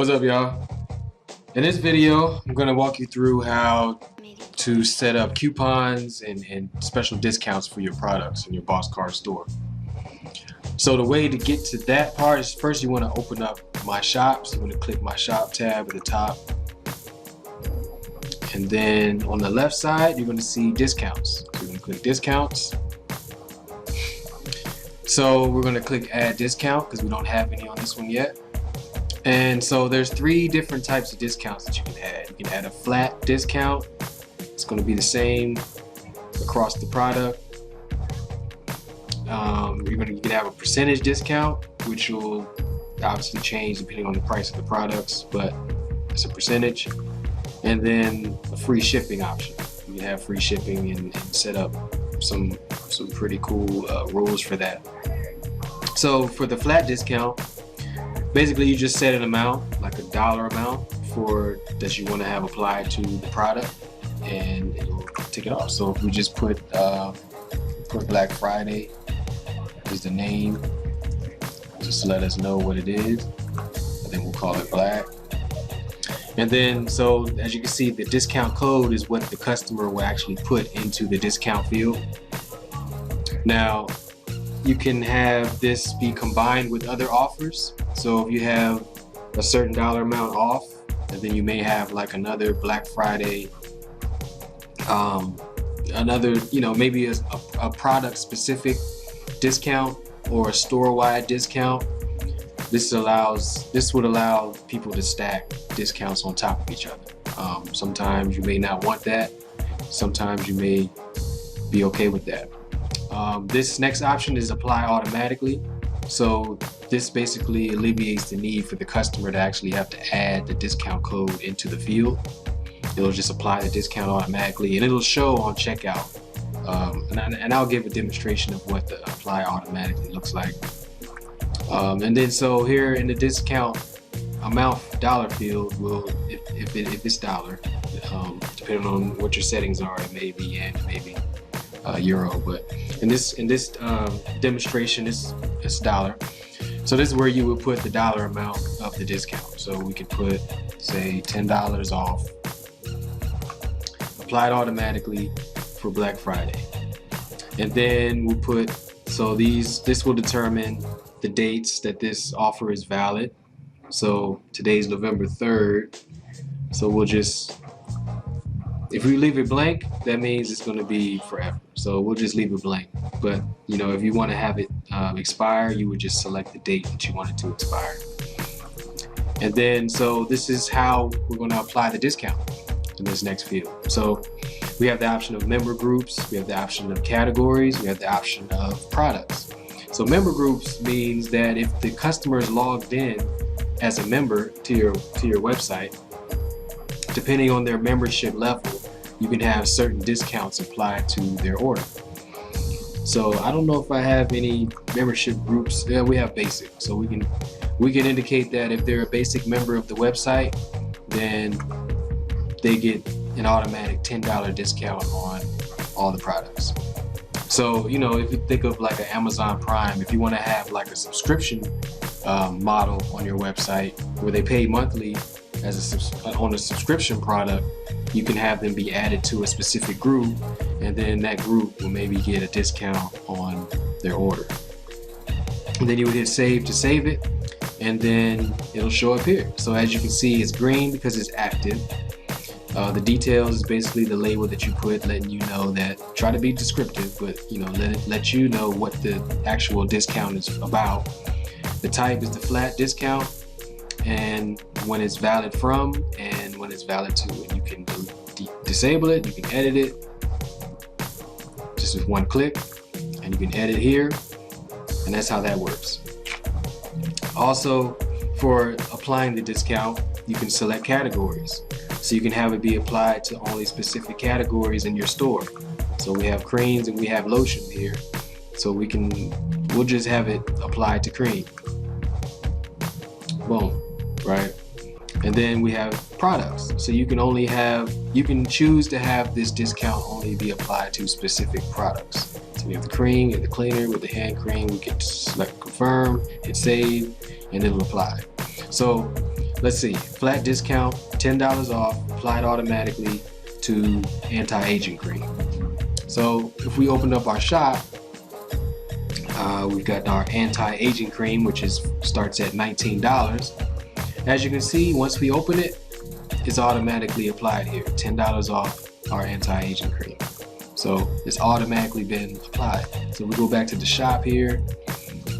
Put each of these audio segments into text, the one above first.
What's up, y'all? In this video, I'm gonna walk you through how to set up coupons and special discounts for your products in your Bosscart store. So the way to get to that part is first you wanna open up My Shop. So you wanna click My Shop tab at the top. And then on the left side, you're gonna see discounts. So you're gonna click discounts. So we're gonna click add discount because we don't have any on this one yet. And so there's three different types of discounts that you can add. You can add a flat discount. It's going to be the same across the product. You can have a percentage discount, which will obviously change depending on the price of the products, but it's a percentage. And then a free shipping option. You can have free shipping and set up some pretty cool rules for that. So for the flat discount, basically, you just set an amount, like a dollar amount, that you want to have applied to the product, and it'll take it off. So if we just put Black Friday is the name, just to let us know what it is, and then we'll call it Black. And then, so as you can see, the discount code is what the customer will actually put into the discount field. Now, you can have this be combined with other offers. So if you have a certain dollar amount off, and then you may have like another Black Friday, maybe a product specific discount or a store-wide discount. This would allow people to stack discounts on top of each other. Sometimes you may not want that. Sometimes you may be okay with that. This next option is apply automatically. So this basically alleviates the need for the customer to actually have to add the discount code into the field. It'll just apply the discount automatically, and it'll show on checkout. And I'll give a demonstration of what the apply automatically looks like. And then so here in the discount amount dollar field, if it's dollar, depending on what your settings are, it may be yen, it may be euro, but in this demonstration, it's dollar. So this is where you would put the dollar amount of the discount. So we could put, say, $10 off, applied automatically for Black Friday. And then we'll put, so this will determine the dates that this offer is valid. So today's November 3rd. So we'll just, if we leave it blank, that means it's going to be forever. So we'll just leave it blank. But if you want to have it expire, you would just select the date that you want it to expire. And then, so this is how we're going to apply the discount in this next field. So we have the option of member groups, we have the option of categories, we have the option of products. So member groups means that if the customer is logged in as a member to your website, depending on their membership level, you can have certain discounts applied to their order. So I don't know if I have any membership groups. Yeah, we have basic. So we can indicate that if they're a basic member of the website, then they get an automatic $10 discount on all the products. So if you think of like an Amazon Prime, if you want to have like a subscription model on your website where they pay monthly on a subscription product, you can have them be added to a specific group, and then that group will maybe get a discount on their order. And then you would hit save to save it, and then it'll show up here. So as you can see, it's green because it's active. The details is basically the label that you put, letting you know that, try to be descriptive, but let you know what the actual discount is about. The type is the flat discount, and when it's valid from, and when it's valid to. And you can disable it, you can edit it just with one click, and you can edit here, and that's how that works. Also, for applying the discount, you can select categories. So you can have it be applied to only specific categories in your store. So we have creams and we have lotion here. So we'll just have it applied to cream. Boom, right? And then we have products. So you can choose to have this discount only be applied to specific products. So we have the cream and the cleaner with the hand cream. We can select confirm, hit save, and it'll apply. So let's see, flat discount, $10 off, applied automatically to anti-aging cream. So if we open up our shop, we've got our anti-aging cream, which starts at $19. As you can see, once we open it, it's automatically applied here. $10 off our anti-aging cream. So it's automatically been applied. So we go back to the shop here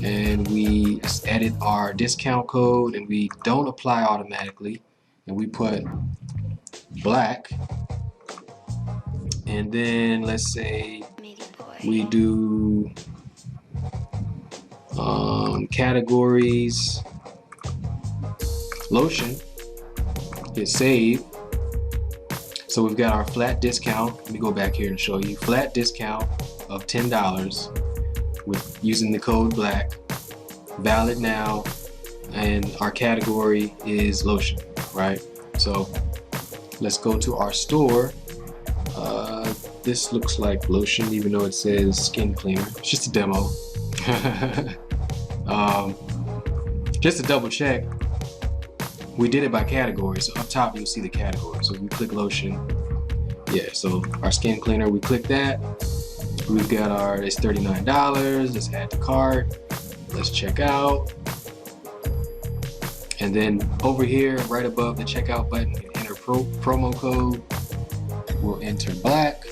and we edit our discount code, and we don't apply automatically, and we put black. And then let's say we do categories, lotion, hit save. So we've got our flat discount. Let me go back here and show you. Flat discount of $10 with using the code black, valid now, and our category is lotion, right? So let's go to our store. This looks like lotion, even though it says skin cleaner. It's just a demo. Just to double check, we did it by category. So up top you'll see the category. So we click lotion. Yeah, so our skin cleaner, we click that. We've got it's $39. Let's add to cart. Let's check out. And then over here, right above the checkout button, enter promo code. We'll enter black,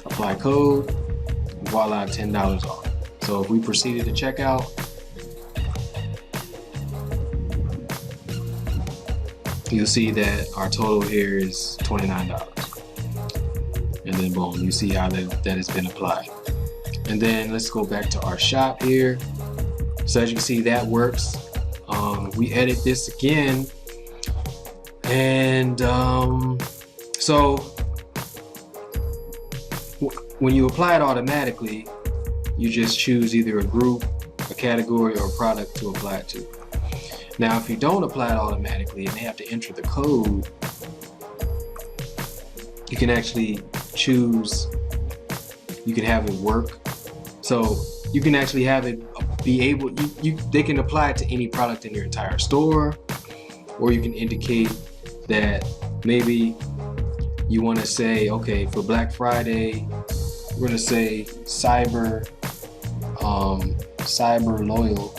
apply code, voila, $10 off. So if we proceeded to checkout, you'll see that our total here is $29. And then boom, you see how that has been applied. And then let's go back to our shop here. So as you can see, that works. We edit this again. And so when you apply it automatically, you just choose either a group, a category, or a product to apply it to. Now, if you don't apply it automatically and they have to enter the code, you can actually choose, you can have it work. So you can actually have it be able, they can apply it to any product in your entire store, or you can indicate that maybe you want to say, okay, for Black Friday, we're going to say cyber loyal,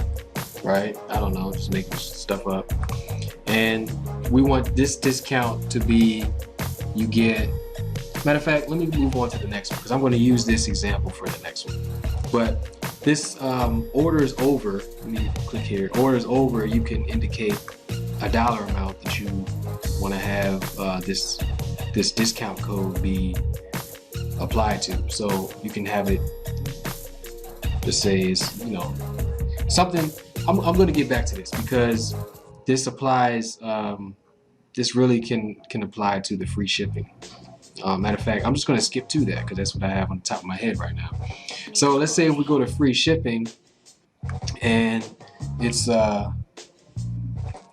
right? I don't know, just making stuff up. And we want this discount to be, you get, matter of fact, let me move on to the next one, because I'm going to use this example for the next one. But this orders over, let me click here, orders over, you can indicate a dollar amount that you want to have this discount code be applied to. So you can have it, just say it's, you know, something. I'm going to get back to this because this applies, this really can apply to the free shipping. Matter of fact, I'm just going to skip to that because that's what I have on the top of my head right now. So let's say if we go to free shipping, and it's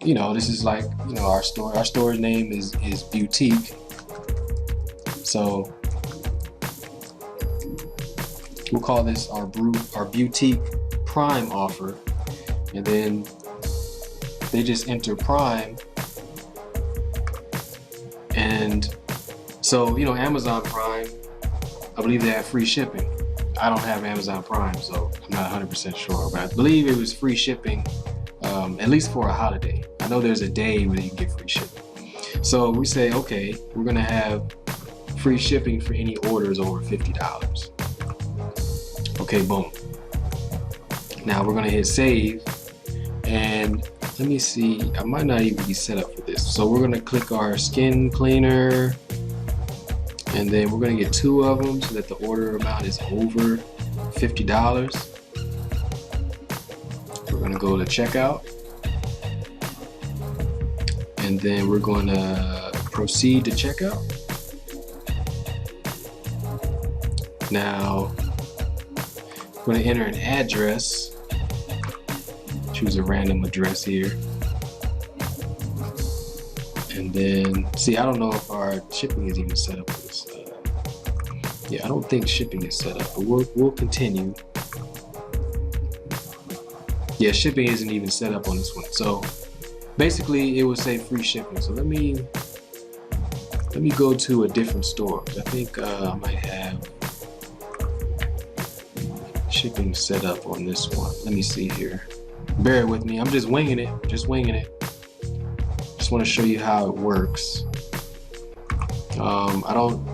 you know, this is like, you know, our store's name is Boutique. So we'll call this our Boutique Prime offer, and then they just enter Prime. And so, you know, Amazon Prime, I believe they have free shipping. I don't have Amazon Prime, so I'm not 100% sure, but I believe it was free shipping, at least for a holiday. I know there's a day where you can get free shipping. So we say, okay, we're gonna have free shipping for any orders over $50. Okay, boom. Now we're gonna hit save, and let me see, I might not even be set up for this. So we're gonna click our skin cleaner, and then we're gonna get 2 of them so that the order amount is over $50. We're gonna go to checkout, and then we're gonna proceed to checkout. Now, I'm gonna enter an address, choose a random address here. And then, see, I don't know if our shipping is even set up for this. Yeah, I don't think shipping is set up, but we'll continue. Yeah, shipping isn't even set up on this one. So basically it would say free shipping. So let me go to a different store. I think I might have shipping set up on this one. Let me see here. Bear with me. I'm just winging it. Just want to show you how it works. I don't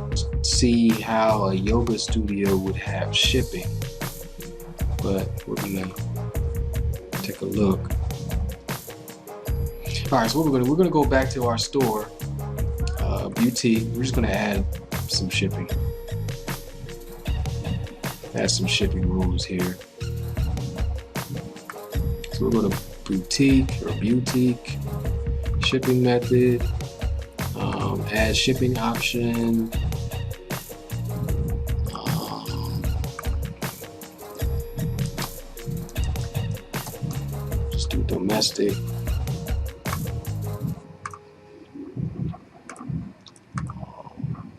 see how a yoga studio would have shipping, but we're gonna take a look. All right, so what we're gonna go back to our store, Beauty. We're just gonna add some shipping. Add some shipping rules here. So we'll go to boutique, shipping method, add shipping option. Just do domestic.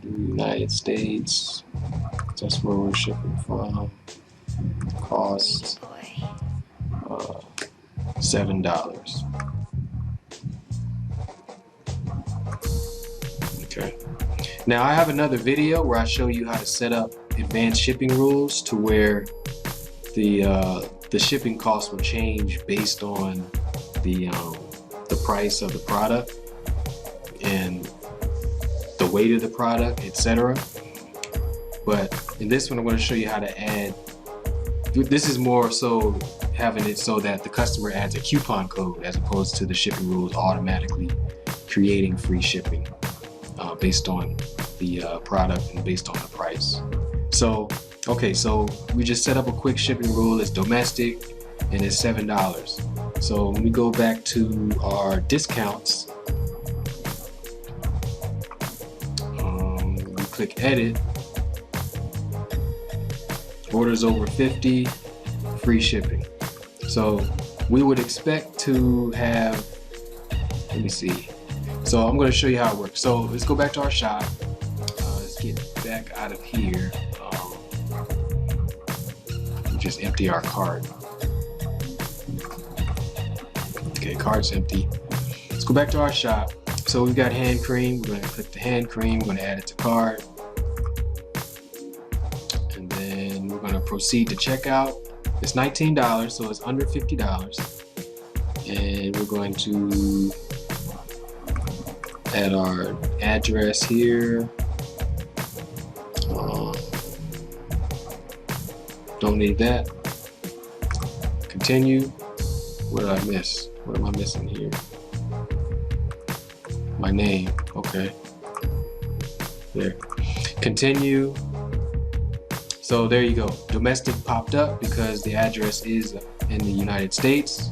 United States. That's where we're shipping from. Cost $7. Okay. Now I have another video where I show you how to set up advanced shipping rules to where the shipping cost will change based on the price of the product and the weight of the product, etc. But in this one, I'm going to show you how to add. This is more so having it so that the customer adds a coupon code as opposed to the shipping rules automatically creating free shipping based on the product and based on the price. So, okay, so we just set up a quick shipping rule. It's domestic and it's $7. So when we go back to our discounts, we click edit. Orders over 50, free shipping. So we would expect to have, let me see. So I'm going to show you how it works. So let's go back to our shop. Let's get back out of here. Just empty our cart. Okay, cart's empty. Let's go back to our shop. So we've got hand cream. We're going to click the hand cream. We're going to add it to cart. We're going to proceed to checkout. It's $19, so it's under $50. And we're going to add our address here. Don't need that. Continue. What did I miss? What am I missing here? My name. Okay. There. Continue. So there you go. Domestic popped up because the address is in the United States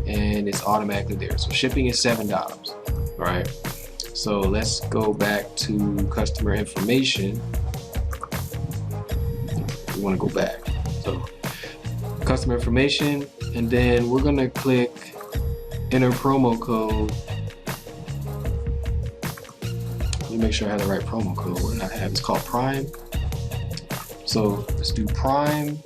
and it's automatically there. So shipping is $7. All right. So let's go back to customer information. We want to go back. So customer information, and then we're going to click enter promo code. Let me make sure I have the right promo code. What did I have? It's called Prime. So let's do Prime.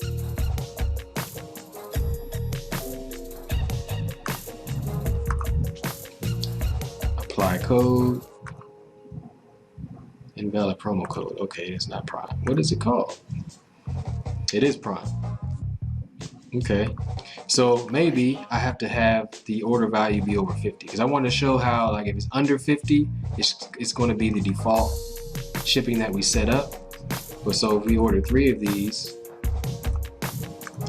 Apply code. Invalid promo code. Okay, it's not Prime. What is it called? It is Prime. Okay. So maybe I have to have the order value be over 50 because I want to show how, like, if it's under 50, it's going to be the default shipping that we set up. But so if we order 3 of these,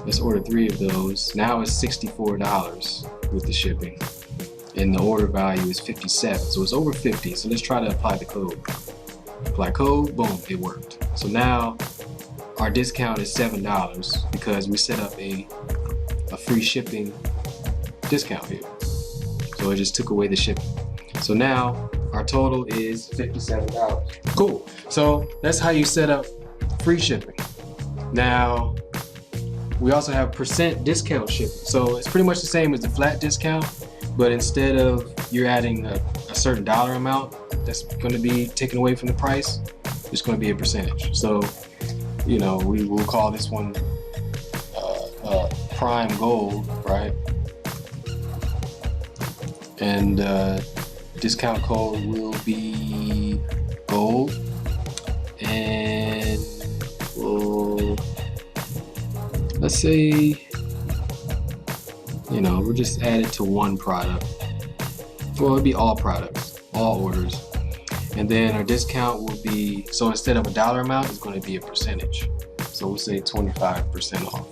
let's order 3 of those. Now it's $64 with the shipping, and the order value is 57. So it's over 50. So let's try to apply the code. Apply code. Boom, it worked. So now our discount is $7 because we set up a free shipping discount here. So it just took away the shipping. So now our total is $57. Cool. So that's how you set up free shipping. Now we also have percent discount shipping. So it's pretty much the same as the flat discount, but instead of you're adding a certain dollar amount that's going to be taken away from the price, it's going to be a percentage. So, you know, we will call this one Prime Gold, right? and discount code will be gold, and let's say, we'll just add it to one product. Well, it'll be all products, all orders. And then our discount will be, so instead of a dollar amount, it's going to be a percentage. So we'll say 25% off.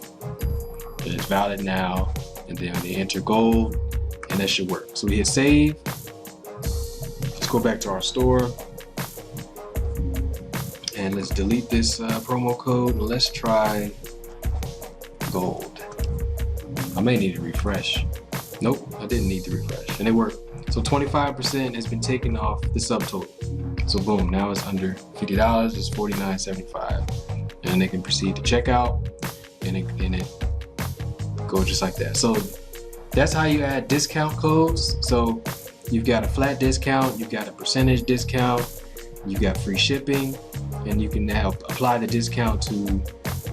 And it's valid now, and then they enter gold, and that should work. So we hit save. Let's go back to our store, and let's delete this promo code, and let's try gold. I may need to refresh. Nope, I didn't need to refresh, and it worked. So 25% has been taken off the subtotal. So boom, now it's under $50, it's $49.75. And they can proceed to checkout, and it goes just like that. So that's how you add discount codes. So you've got a flat discount, you've got a percentage discount, you've got free shipping, and you can now apply the discount to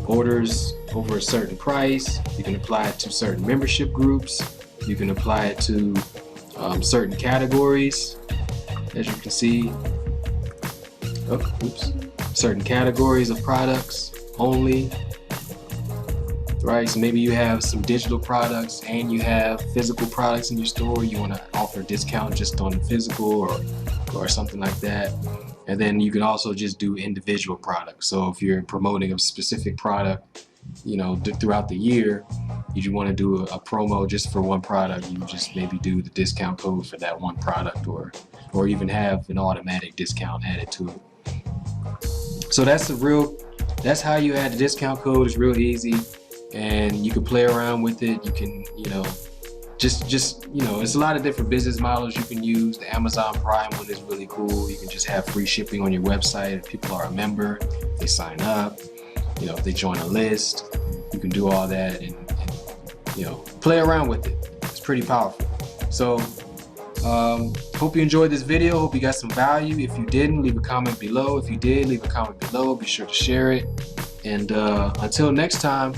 orders over a certain price. You can apply it to certain membership groups. You can apply it to certain categories, as you can see. Certain categories of products only, right? So maybe you have some digital products and you have physical products in your store. You want to offer a discount just on the physical or something like that. And then you can also just do individual products. So if you're promoting a specific product, throughout the year, you want to do a promo just for one product, you just maybe do the discount code for that one product, or even have an automatic discount added to it. So that's how you add the discount code. It's real easy, and you can play around with it. You can, it's a lot of different business models you can use. The Amazon Prime one is really cool. You can just have free shipping on your website if people are a member, if they sign up, if they join a list. You can do all that and play around with it. It's pretty powerful. So hope you enjoyed this video. Hope you got some value. If you didn't, leave a comment below. If you did, leave a comment below. Be sure to share it. And until next time,